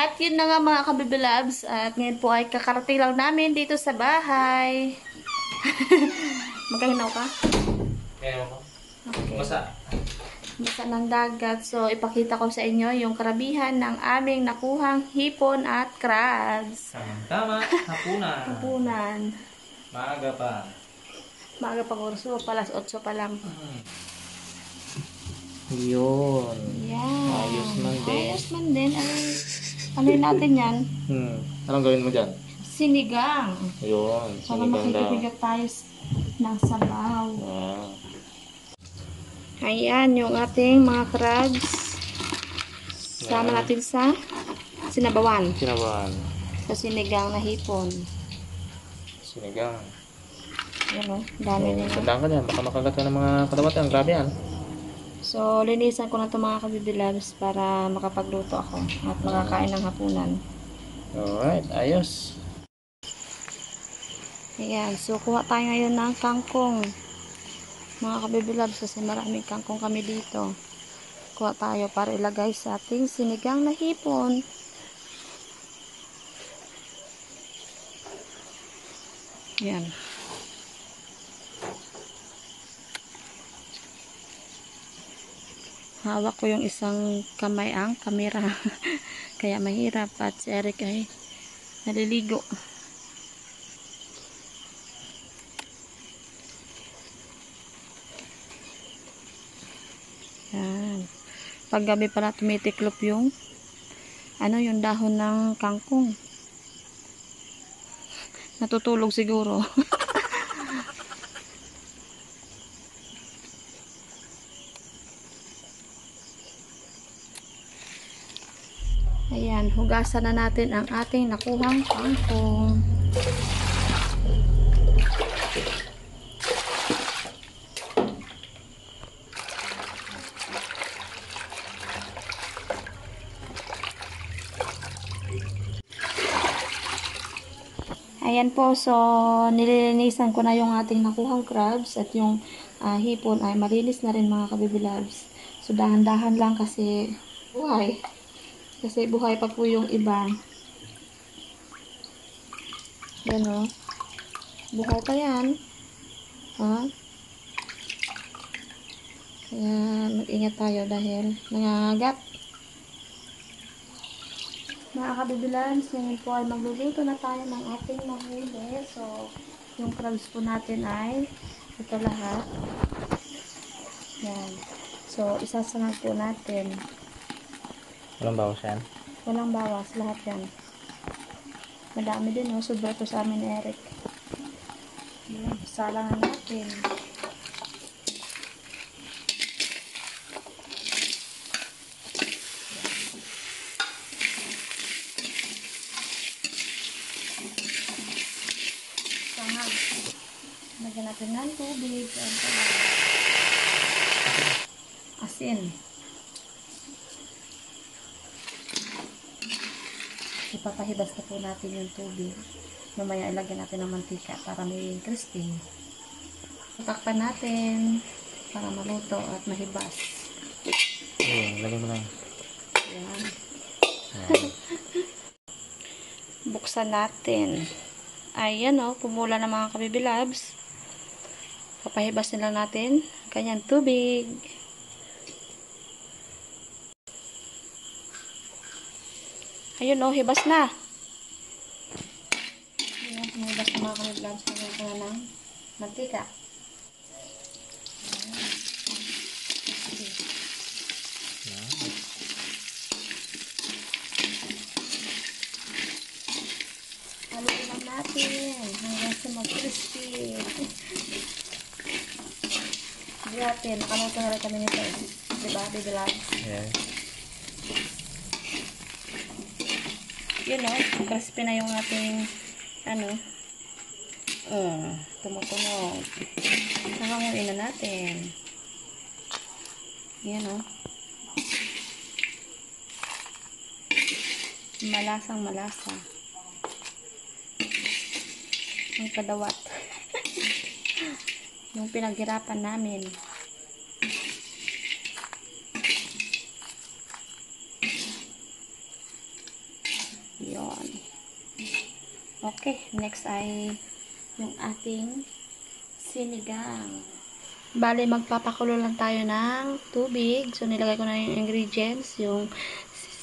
At yun na nga mga kabibilabs. At ngayon po ay kakarating lang namin dito sa bahay. Magkahinaw ka? Kaya mo? Okay. Basa. Basa ng dagat. So, ipakita ko sa inyo yung karabihan ng aming nakuhang hipon at crabs. Tama, hapunan. Hapunan. Maaga pa. Maaga pa kurso, palas 8 pa lang. Yun. Yan. Ayos man din. Ayos man din. Ano yun natin yan? Anong gawin mo dyan? Sinigang. Yun, Para sinigang daw. makikibigat tayo ng sabaw. Yeah. Ayan, yung ating mga crabs. Sama natin sa sinabawan. Sinabawan. Sa sinigang na hipon. Sinigang. Yan o, dami nila. Tandaan ka dyan, baka makagat ka ng mga katabatan. Grabe yan. So, linisan ko na ito mga kabibilabs para makapagluto ako at makakain ng hapunan. Alright, ayos. Ayan, so kuha tayo ngayon ng kangkong. Mga kabibilabs, kasi maraming kangkong kami dito. Kuha tayo para ilagay sa ating sinigang na hipon. Ayan. Hawak ko yung isang kamay ang kamera. Kaya mahirap. At si Eric ay naliligo. Yan. Pag gabi pala tumitiklop yung yung dahon ng kangkong. Natutulog siguro. Ayan, hugasan na natin ang ating nakuhang kangkong. Ayan po, so nililinisan ko na yung ating nakuhang crabs at yung hipon ay malinis na rin mga kabibilabs. So dahan-dahan lang kasi buhay. Kasi buhay pa po yung iba. Yan o. Buhay pa yan. Ha? Kaya mag-ingat tayo dahil nangangagat. Mga kabibilans, ngayon po ay magluluto na tayo ng ating nahuli. So, yung crabs po natin ay ito lahat. Yan. So, isasanag po natin. Walang bawas yan? Walang bawas, lahat yan. Madami din, no? Sobra to sa amin ni Eric. Yan, salangan natin. Sangag. Lagyan natin ng tubig. Asin. Ipapahibas na po natin yung tubig. Mamaya ilagyan natin ng mantika para may crispy. Takpan natin para maluto at mahibas. Lagyan mo lang. Ayan. Buksan natin. Ayan o, pumula na mga kabibilabs. Papahibas na lang natin kanyang tubig. Ayun o, hibas na. Ayan, hibas na mga kabibilabs. Lagyan ko na ng mantika. Haluin lang natin hanggang sa mag-crispy. Grabe, nakaluto na rin kami nito. Diba, baby loves? Yeah. Yun o, crispy na yung ating tumutunog. Hanganguin na natin. Yan o. Malasang malasa. Ang kadawat. Yung pinaghirapan namin. Yun. Okay, next ay yung ating sinigang. Bale, magpapakulo lang tayo ng tubig. So, nilagay ko na yung ingredients, yung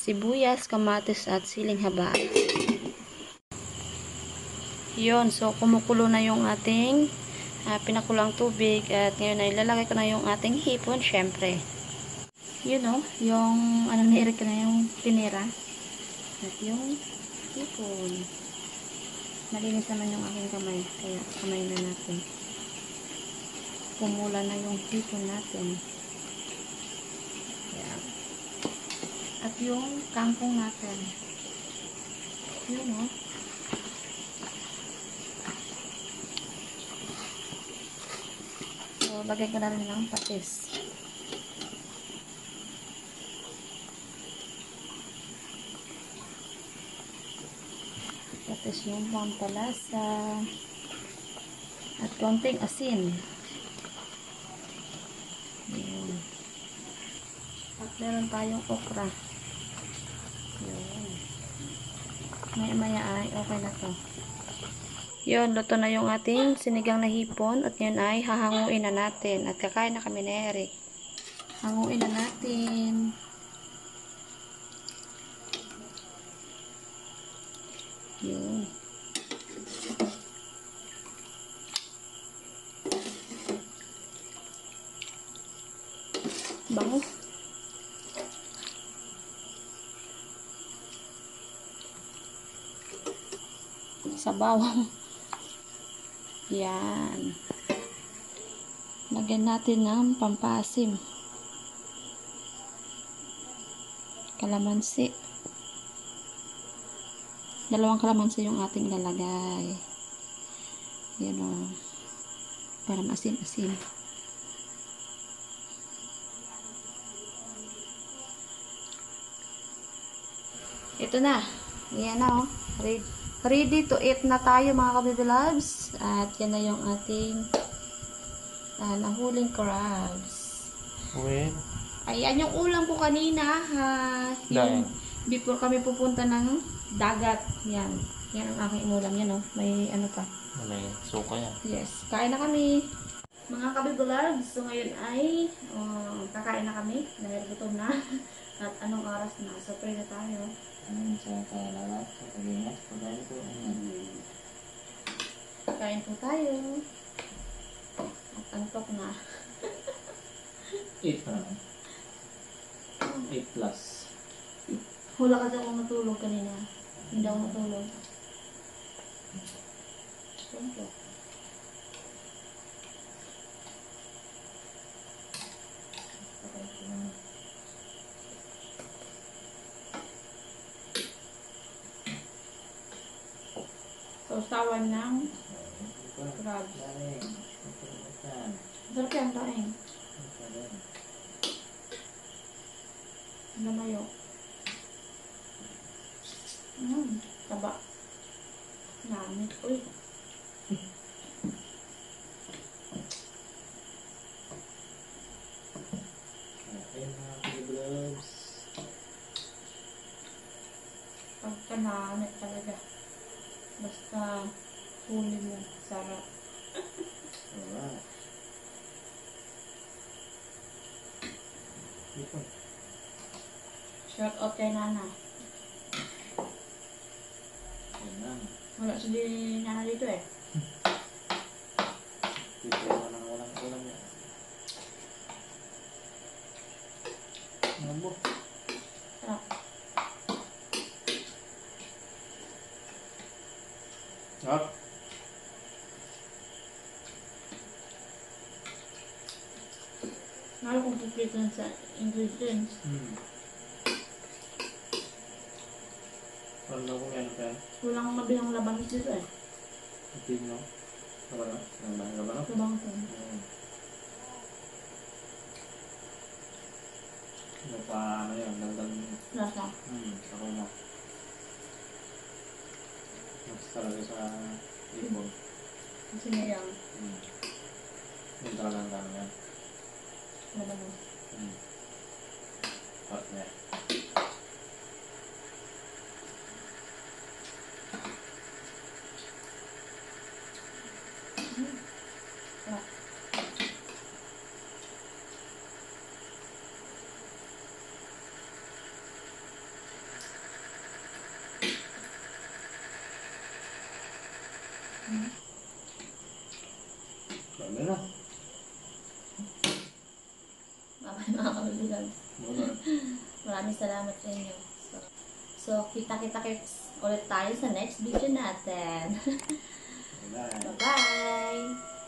sibuyas, kamatis, at siling haba. Yun, so kumukulo na yung ating pinakulang tubig. At ngayon ay lalagay ko na yung ating hipon, syempre. Yun o, yung ano niirik ko na yung pinira. At yung hipon. Malinis naman yung aking kamay, kaya kamay na natin. Pumula na yung hipon natin. Ayan. At yung kangkong natin. Yun o. So, lagay ko na rin ng patis. Patis yung pampalasa. At konting asin. Ayan. At meron tayong okra. Yun. Maya-maya ay okay na to. Yun, luto na yung ating sinigang na hipon. At yun ay hahanguin na natin. At kakain na kami ni Eric. Hanguin na natin. Yun. Bango. Sabaw. Yan. Lagyan natin ng pampasim. Kalamansi. 2 kalamansi yung ating lalagay. Yan o. Para maasim-asim. Ito na. Yan na o. Ready to eat na tayo mga kabibi loves. At yan na yung ating nahuling crabs. With? Ayan yung ulam ko kanina. Yung before kami pupunta ng dagat. Yan. Yan ang aking ulam. Yan o. May ano pa. May suka yan. Yes. Kain na kami. Mga kabibi loves. So ngayon ay kakain na kami. Dahil gutom na. At anong oras na. So pray na tayo. Kain po tayo. At antok na. 8 na. 8 plus. Hula kasi ako natulog kanina. Hindi ako natulog. Antok. Sausawan ng crabs. Sarap yan, kain. Lamayo. Taba. Namit. Uy. Pagka namit talaga. Basta huli mo. Sarap. Alright. Shout out kay Nana. Wala si Nana dito eh. Dito naman ang walang ulam yan. Nabo. Sarap. Sarap. Nalo kung pipilitan sa ingredients. Parang daw kung yan pa yan. Walang mabilang labanos dito eh. Itim no? Laban no? Laban no? Labanos ko. Ano pa ano yan? Dagdag. Lasa. Ako mo. Mas talaga sa ipon. Kasi niyang Yung talagang gano'n yan. labanos. Hot na yan. Dami na. Bye-bye mga kabibilags. Muna. Maraming salamat sa inyo. So kita-kita ulit tayo sa next video natin. Bye. Bye-bye!